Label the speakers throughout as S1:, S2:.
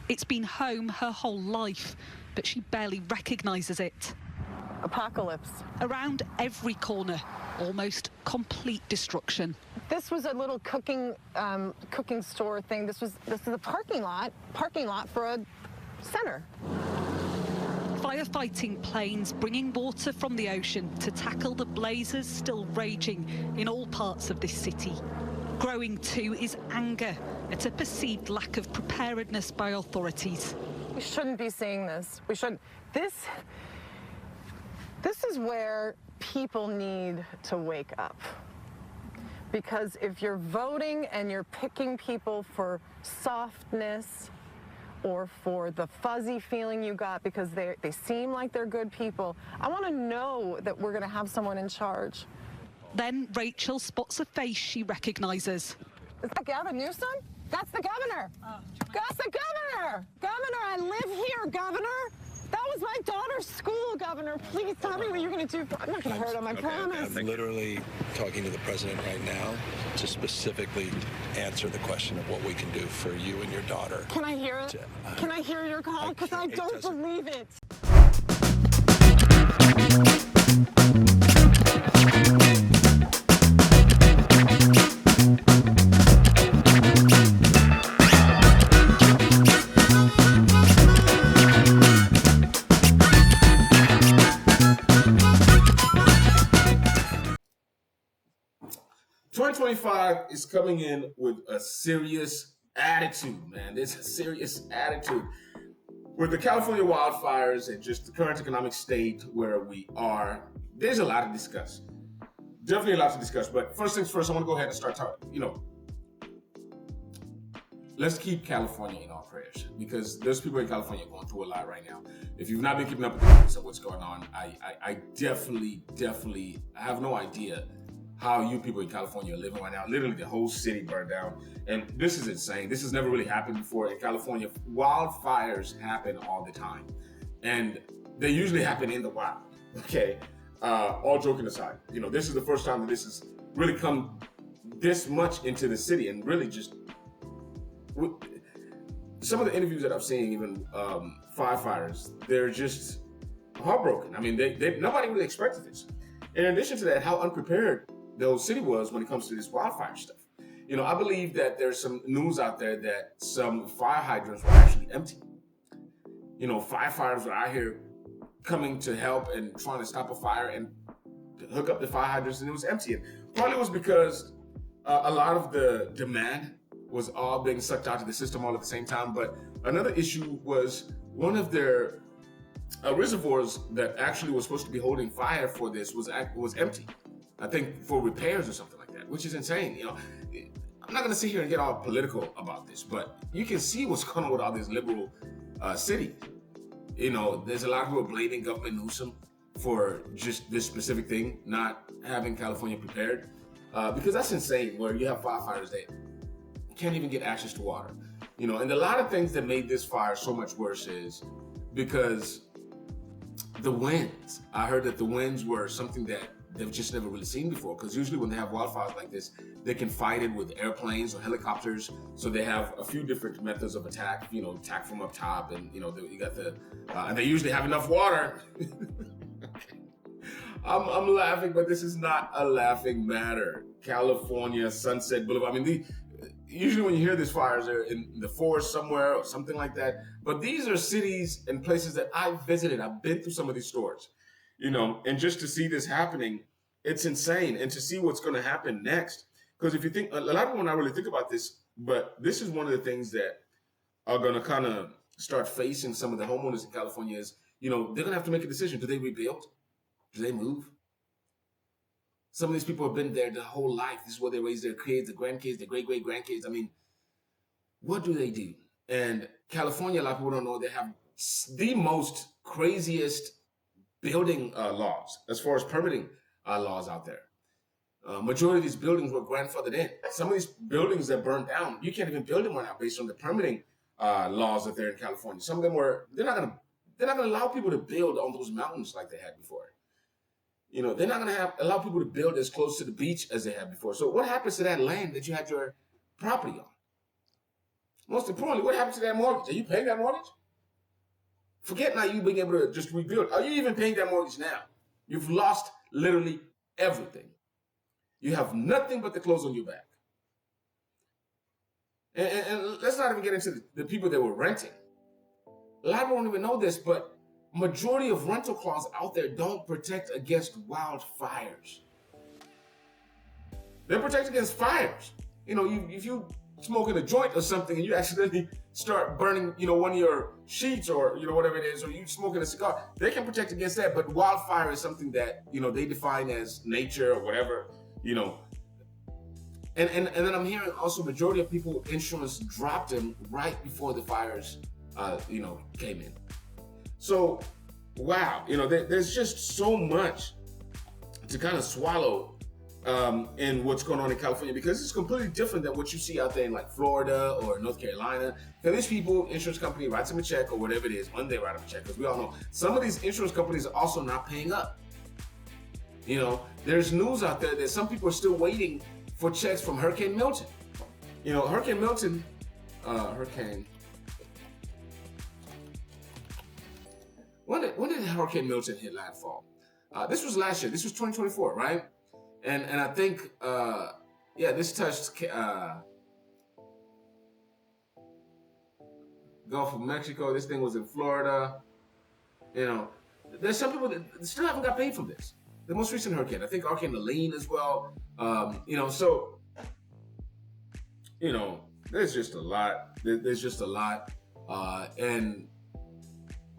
S1: It's been home her whole life, but she barely recognises it.
S2: Apocalypse.
S1: Around every corner, almost complete destruction.
S2: This was a little cooking store thing. This is a parking lot for a center.
S1: Firefighting planes bringing water from the ocean to tackle the blazes still raging in all parts of this city. Growing too is anger at a perceived lack of preparedness by authorities.
S2: We shouldn't be seeing this. We shouldn't. This is where people need to wake up. Because if you're voting and you're picking people for softness or for the fuzzy feeling you got because they seem like they're good people, I want to know that we're going to have someone in charge.
S1: Then Rachel spots a face she recognises.
S2: Is that Gavin Newsom? That's the governor. That's the governor. Governor, I live here, governor. That was my daughter's school, governor. Please tell me what you're going to do. I'm not going to hurt him, I promise.
S3: I'm literally talking to the president right now to specifically answer the question of what we can do for you and your daughter.
S2: Can I hear it? Can I hear your call? Because I don't believe it.
S4: Is coming in with a serious attitude, man. There's a serious attitude. With the California wildfires and just the current economic state where we are, there's a lot to discuss. Definitely a lot to discuss. But first things first, I want to go ahead and start talking. Let's keep California in our prayers because there's people in California going through a lot right now. If you've not been keeping up with the news of what's going on, I definitely have no idea how you people in California are living right now. Literally the whole city burned down. And this is insane. This has never really happened before in California. Wildfires happen all the time. And they usually happen in the wild, okay? All joking aside, this is the first time that this has really come this much into the city and really just, some of the interviews that I've seen, even firefighters, they're just heartbroken. I mean, nobody really expected this. In addition to that, how unprepared the whole city was when it comes to this wildfire stuff. I believe that there's some news out there that some fire hydrants were actually empty. Firefighters were out here coming to help and trying to stop a fire and hook up the fire hydrants and it was empty. And partly it was because a lot of the demand was all being sucked out of the system all at the same time. But another issue was one of their reservoirs that actually was supposed to be holding fire for this was empty. I think for repairs or something like that, which is insane. I'm not going to sit here and get all political about this, but you can see what's going on with all these liberal cities. There's a lot who are blaming Governor Newsom for just this specific thing, not having California prepared, because that's insane. Where you have firefighters that can't even get access to water, and a lot of things that made this fire so much worse is because the winds. I heard that the winds were something that they've just never really seen before, because usually when they have wildfires like this, they can fight it with airplanes or helicopters. So they have a few different methods of attack, attack from up top, and you got and they usually have enough water. I'm laughing, but this is not a laughing matter. California, Sunset Boulevard. I mean, usually when you hear these fires, they're in the forest somewhere or something like that. But these are cities and places that I've visited. I've been through some of these stores. And just to see this happening, it's insane. And to see what's going to happen next. Because if you think, a lot of people don't really think about this, but this is one of the things that are going to kind of start facing some of the homeowners in California is, they're going to have to make a decision. Do they rebuild? Do they move? Some of these people have been there their whole life. This is where they raise their kids, their grandkids, their great-great-grandkids. I mean, what do they do? And California, a lot of people don't know, they have the most craziest building laws as far as permitting laws out there. Majority of these buildings were grandfathered in. Some of these buildings that burned down, you can't even build them right now based on the permitting laws that they're in California. Some of them they're not gonna allow people to build on those mountains like they had before. They're not gonna allow people to build as close to the beach as they had before. So what happens to that land that you had your property on? Most importantly, what happened to that mortgage? Are you paying that mortgage? Forget now you being able to just rebuild. Are you even paying that mortgage now? You've lost literally everything. You have nothing but the clothes on your back. And let's not even get into the people that were renting. A lot of people don't even know this, but majority of rental clauses out there don't protect against wildfires. They protect against fires. You know, if you smoking a joint or something and you accidentally start burning, you know, one of your sheets or, you know, whatever it is, or you smoking a cigar, they can protect against that. But wildfire is something that, you know, they define as nature or whatever, you know. And then I'm hearing also majority of people, insurance dropped them right before the fires, you know, came in. So, wow, you know, there's just so much to kind of swallow in what's going on in California, because it's completely different than what you see out there in like Florida or North Carolina. Now, these people, insurance company writes them a check or whatever it is, when they write them a check, because we all know some of these insurance companies are also not paying up. You know, there's news out there that some people are still waiting for checks from Hurricane Milton. You know, Hurricane Milton, when did Hurricane Milton hit landfall? This was last year. This was 2024, right? And I think, this touched Gulf of Mexico. This thing was in Florida. You know, there's some people that still haven't got paid from this. The most recent hurricane, I think Hurricane Helene as well. You know, so, you know, there's just a lot. There's just a lot. And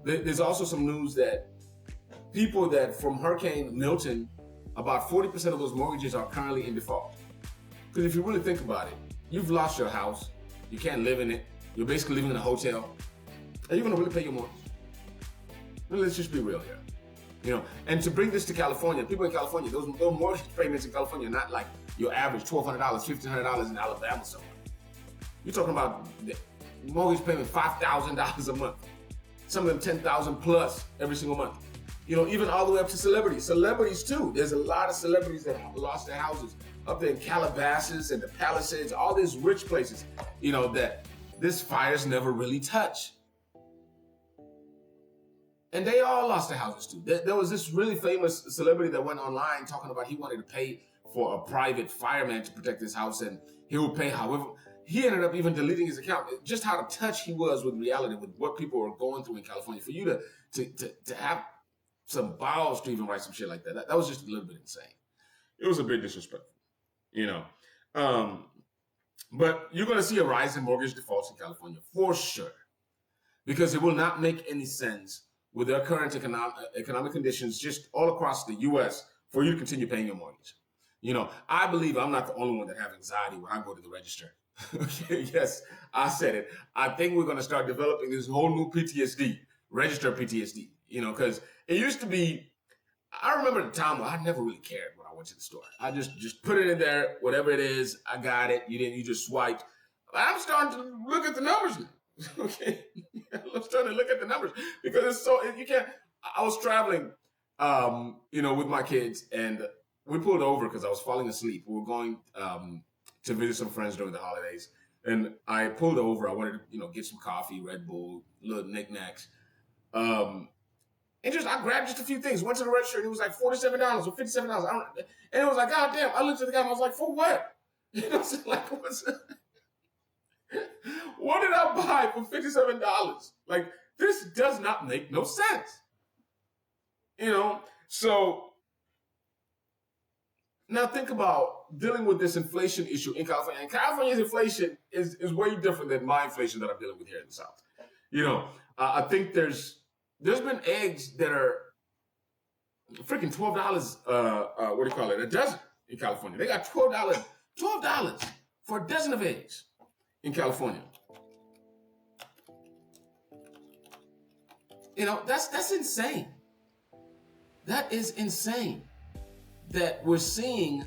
S4: there's also some news that people that from Hurricane Milton, about 40% of those mortgages are currently in default. Because if you really think about it, you've lost your house, you can't live in it, you're basically living in a hotel. Are you gonna really pay your mortgage? Well, let's just be real here. You know, and to bring this to California, people in California, those mortgage payments in California are not like your average $1,200, $1,500 in Alabama somewhere. You're talking about the mortgage payment $5,000 a month. Some of them $10,000 plus every single month. You know, even all the way up to celebrities. Celebrities too. There's a lot of celebrities that lost their houses up there in Calabasas and the Palisades, all these rich places, you know, that this fires never really touch. And they all lost their houses too. There was this really famous celebrity that went online talking about he wanted to pay for a private fireman to protect his house, and he would pay however. He ended up even deleting his account. Just how out of touch he was with reality, with what people were going through in California. For you to have some balls to even write some shit like that. That was just a little bit insane. It was a bit disrespectful, you know. But you're going to see a rise in mortgage defaults in California for sure, because it will not make any sense with their current economic conditions just all across the U.S. for you to continue paying your mortgage. You know, I believe I'm not the only one that have anxiety when I go to the register. Okay, yes, I said it. I think we're going to start developing this whole new PTSD, register PTSD, you know, because it used to be, I remember the time where I never really cared when I went to the store. I just put it in there, whatever it is, I got it. You just swiped. I'm starting to look at the numbers now. Okay, I'm starting to look at the numbers because it's so, you can't, I was traveling, you know, with my kids, and we pulled over because I was falling asleep. We were going to visit some friends during the holidays, and I pulled over. I wanted to, you know, get some coffee, Red Bull, little knickknacks. And I grabbed just a few things, went to the register, and it was like $47 or $57. And it was like, God damn, I looked at the guy and I was like, for what? You know, so like, what did I buy for $57? Like, this does not make no sense. You know, so now think about dealing with this inflation issue in California. And California's inflation is way different than my inflation that I'm dealing with here in the South. You know, I think there's been eggs that are freaking $12, what do you call it, a dozen in California. They got $12 for a dozen of eggs in California. You know, that's insane. That is insane that we're seeing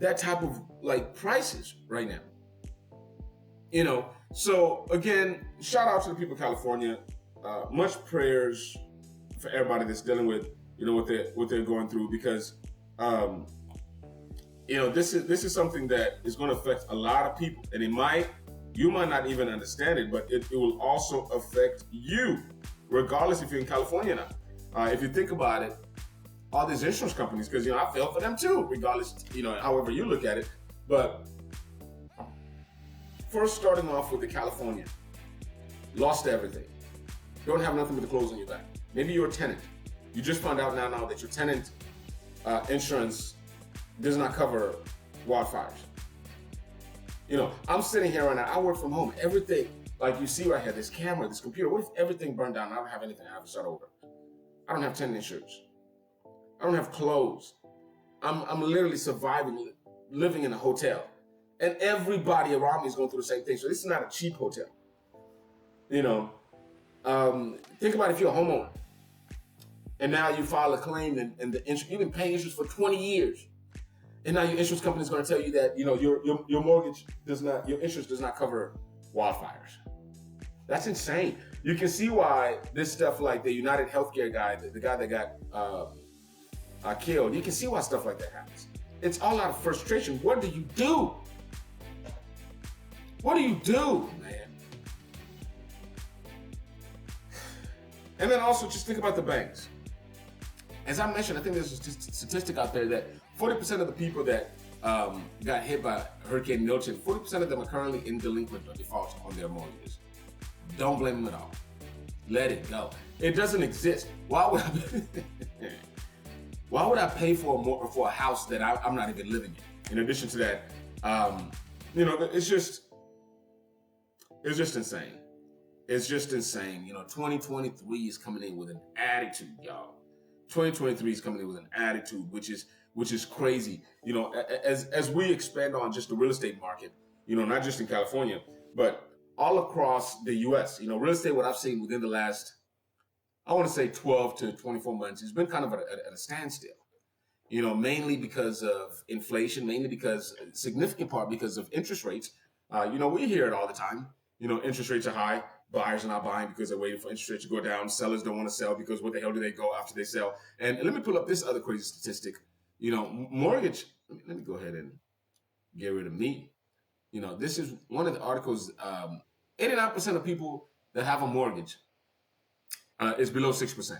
S4: that type of like prices right now. You know, so again, shout out to the people of California. Much prayers for everybody that's dealing with, you know, what they're going through, because you know, this is something that is going to affect a lot of people, and it might You might not even understand it, but it will also affect you, regardless if you're in California now. If you think about it, all these insurance companies, because, I feel for them too, regardless, however you look at it. But first starting off with the California, lost everything. Don't have nothing but the clothes on your back. Maybe you're a tenant. You just found out now that your tenant insurance does not cover wildfires. I'm sitting here right now. I work from home. Everything, like you see right here, this camera, this computer. What if everything burned down? I don't have anything. I have to start over. I don't have tenant insurance. I don't have clothes. I'm literally surviving, living in a hotel, and everybody around me is going through the same thing. So this is not a cheap hotel. Think about if you're a homeowner, and now you file a claim, and the you've been paying interest for 20 years. And now your insurance company is going to tell you that your mortgage your insurance does not cover wildfires. That's insane. You can see why this stuff, like the United Healthcare guy, the guy that got killed. You can see why stuff like that happens. It's all out of frustration. What do you do? What do you do, man? And then also just think about the banks. As I mentioned, I think there's a statistic out there that 40% of the people that got hit by Hurricane Milton, 40% of them are currently in delinquent or default on their mortgages. Don't blame them at all. Let it go. It doesn't exist. Why would I pay for a house that I'm not even living in? In addition to that, it's just insane. It's just insane. 2023 is coming in with an attitude, y'all. 2023 is coming in with an attitude, which is crazy. As we expand on just the real estate market, not just in California, but all across the U.S. Real estate, what I've seen within the last, I want to say 12 to 24 months, has been kind of at a standstill. Mainly because of inflation, mainly because, significant part because of interest rates. We hear it all the time. Interest rates are high. Buyers are not buying because they're waiting for interest rates to go down. Sellers don't want to sell because what the hell do they go after they sell? And let me pull up this other crazy statistic. Mortgage, let me go ahead and get rid of me. This is one of the articles. 89% of people that have a mortgage is below 6%.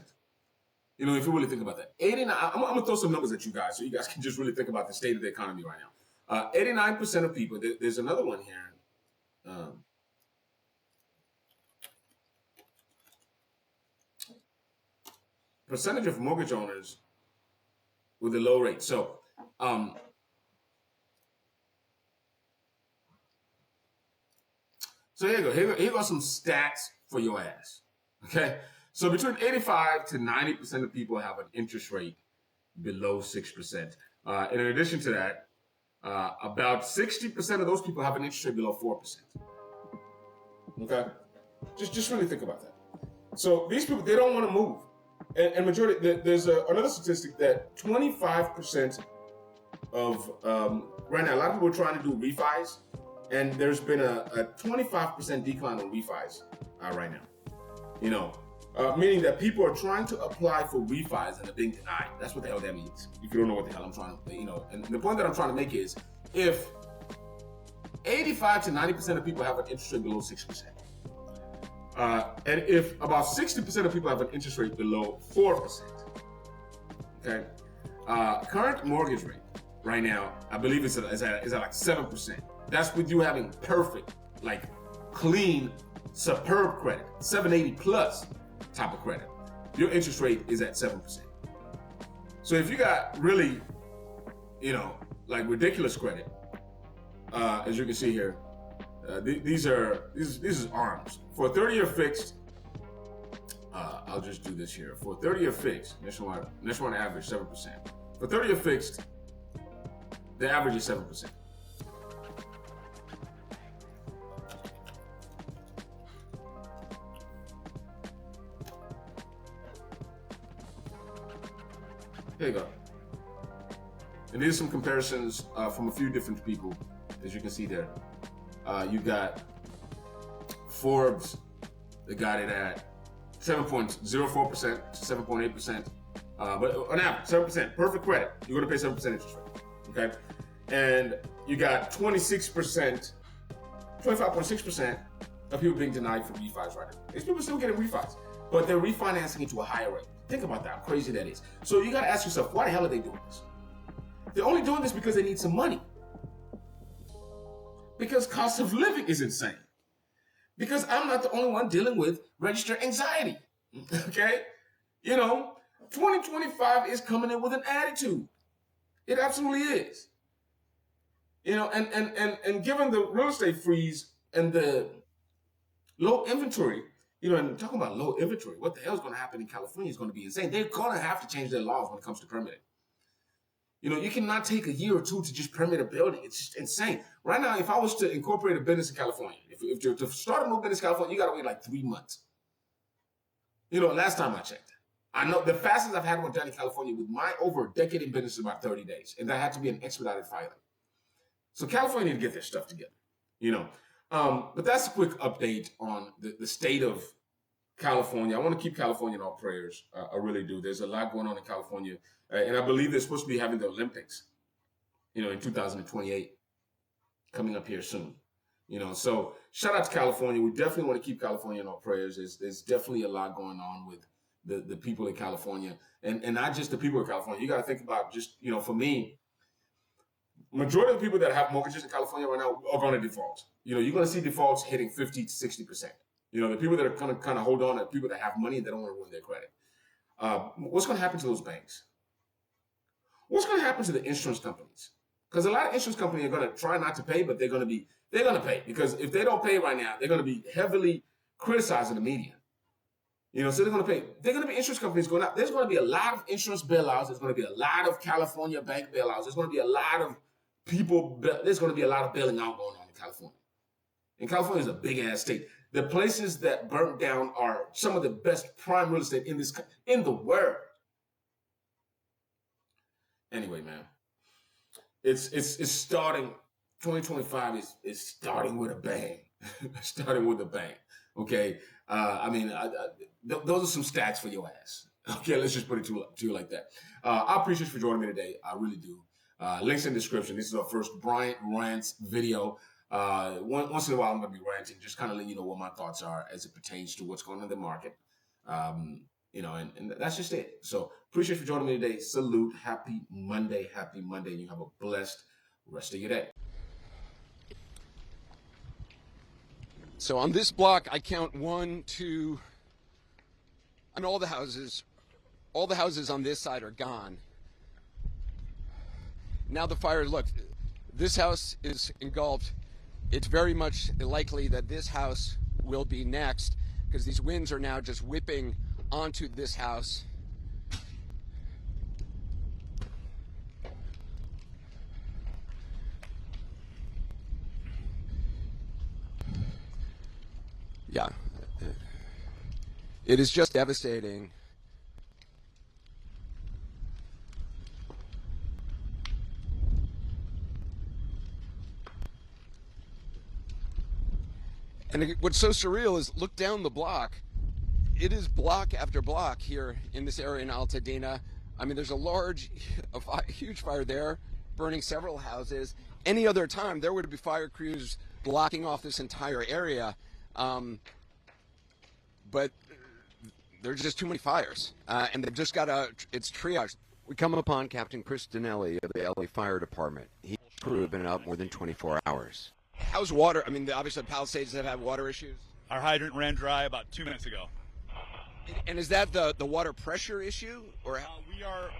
S4: If you really think about that. 89, I'm going to throw some numbers at you guys so you guys can just really think about the state of the economy right now. 89% of people, there's another one here. Percentage of mortgage owners with a low rate. So, here you go. Here go some stats for your ass. Okay. So between 85 to 90% of people have an interest rate below 6%. And in addition to that, about 60% of those people have an interest rate below 4%. Okay. Just really think about that. So these people, they don't want to move. And majority, there's another statistic that 25% of, right now, a lot of people are trying to do refis, and there's been a 25% decline on refis right now. Meaning that people are trying to apply for refis and are being denied. That's what the hell that means. If you don't know what the hell I'm trying to, and the point that I'm trying to make is, if 85 to 90% of people have an interest rate below 6%, and if about 60% of people have an interest rate below 4%, okay, current mortgage rate right now, I believe is at like 7%. That's with you having perfect, like clean, superb credit, 780 plus type of credit. Your interest rate is at 7%. So if you got really, like ridiculous credit, as you can see here, this is ARMs. For a 30-year fixed, I'll just do this here. For a 30-year fixed, nationwide average 7%. For 30-year fixed, the average is 7%. Here you go. And these are some comparisons from a few different people, as you can see there. You got Forbes, they got it at 7.04% to 7.8%. But on average, 7%, perfect credit. You're going to pay 7% interest rate, okay? And you got 26% 25.6% of people being denied for refis right now. These people still getting refis, but they're refinancing into a higher rate. Think about that, how crazy that is. So you got to ask yourself, why the hell are they doing this? They're only doing this because they need some money. Because cost of living is insane. Because I'm not the only one dealing with registered anxiety. Okay? 2025 is coming in with an attitude. It absolutely is. And given the real estate freeze and the low inventory, and talking about low inventory, what the hell is going to happen in California is going to be insane. They're going to have to change their laws when it comes to permitting. You cannot take a year or two to just permit a building. It's just insane. Right now, if I was to incorporate a business in California, if to start a new business in California, you got to wait like 3 months. Last time I checked. I know the fastest I've had one done in California with my over a decade in business is about 30 days. And that had to be an expedited filing. So California need to get their stuff together, But that's a quick update on the state of California. I want to keep California in our prayers. I really do. There's a lot going on in California. And I believe they're supposed to be having the Olympics, in 2028 coming up here soon. So shout out to California. We definitely want to keep California in our prayers. There's definitely a lot going on with the people in California, and not just the people in California. You got to think about just, for me, majority of the people that have mortgages in California right now are going to default. You're going to see defaults hitting 50 to 60%. The people that are going to kind of hold on are people that have money and they don't want to ruin their credit. What's going to happen to those banks? What's going to happen to the insurance companies? Because a lot of insurance companies are going to try not to pay, but they're going to pay, because if they don't pay right now, they're going to be heavily criticized in the media. So they're going to pay. They're going to be insurance companies going out. There's going to be a lot of insurance bailouts. There's going to be a lot of California bank bailouts. There's going to be a lot of people. There's going to be a lot of bailing out going on in California. And California is a big ass state. The places that burnt down are some of the best prime real estate in the world. Anyway, man, it's starting. 2025 is starting with a bang. Starting with a bang. Okay. Those are some stats for your ass. Okay, let's just put it to you like that. I appreciate you for joining me today. I really do. Links in the description. This is our first Bryant Rants video. Once in a while, I'm going to be ranting, just kind of letting you know what my thoughts are as it pertains to what's going on in the market. And that's just it. So appreciate you for joining me today. Salute. Happy Monday. Happy Monday. And you have a blessed rest of your day.
S5: So on this block, I count 1, 2, and all the houses on this side are gone. Now the fire, look, this house is engulfed. It's very much likely that this house will be next, because these winds are now just whipping onto this house. Yeah, it is just devastating. And what's so surreal is look down the block. It is block after block here in this area in Altadena. I mean, there's a huge fire there, burning several houses. Any other time, there would be fire crews blocking off this entire area. But there's just too many fires, and they've just got it's triage.
S6: We come upon Captain Chris Dinelli of the LA Fire Department. His crew have been out more than 24 hours.
S5: How's water? I mean, obviously Palisades have had water issues.
S7: Our hydrant ran dry about 2 minutes ago.
S5: And is that the water pressure issue, or
S7: we are,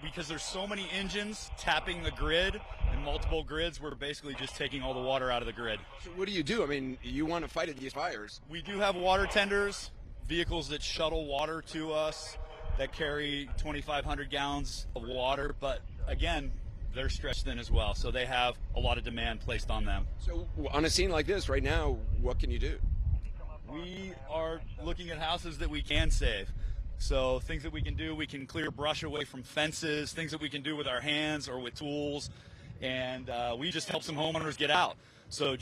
S7: because there's so many engines tapping the grid and multiple grids, we're basically just taking all the water out of the grid.
S5: So what do you do? I mean, you want to fight these fires.
S7: We do have water tenders, vehicles that shuttle water to us that carry 2,500 gallons of water, but again, they're stretched thin as well, so they have a lot of demand placed on them.
S5: So on a scene like this right now, what can you do?
S7: We are looking at houses that we can save. So things that we can do, we can clear brush away from fences, things that we can do with our hands or with tools, and we just help some homeowners get out. So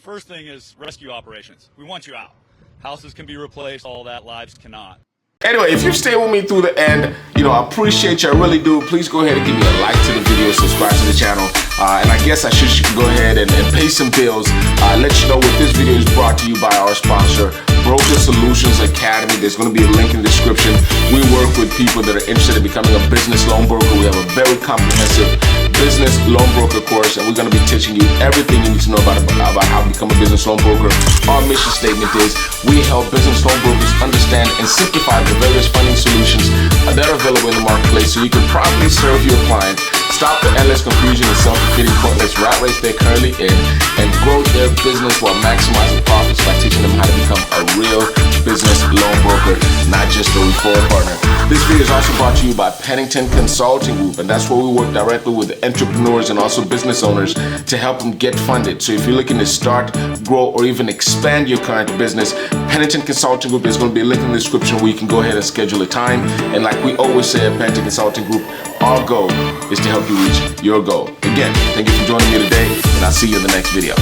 S7: first thing is rescue operations. We want you out. Houses can be replaced, all that, lives cannot.
S4: Anyway, if you stay with me through the end, I appreciate you. I really do. Please go ahead and give me a like to the video, subscribe to the channel. And I guess I should go ahead and pay some bills. Let you know what this video is brought to you by our sponsor, Broker Solutions Academy. There's going to be a link in the description. We work with people that are interested in becoming a business loan broker. We have a very comprehensive business loan broker course, and we're going to be teaching you everything you need to know about how to become a business loan broker. Our mission statement is we help business loan brokers understand and simplify the various funding solutions that are available in the marketplace so you can properly serve your client, stop the endless confusion and self-defeating pointless rat race they're currently in, and grow their business while maximizing profits by teaching them how to become a real business loan broker, not just a referral partner. This video is also brought to you by Pennington Consulting Group, and that's where we work directly with entrepreneurs and also business owners to help them get funded. So if you're looking to start, grow, or even expand your current business, Pennington Consulting Group is going to be a link in the description where you can go ahead and schedule a time. And like we always say at Pennington Consulting Group, our goal is to help you reach your goal. Again, thank you for joining me today, and I'll see you in the next video.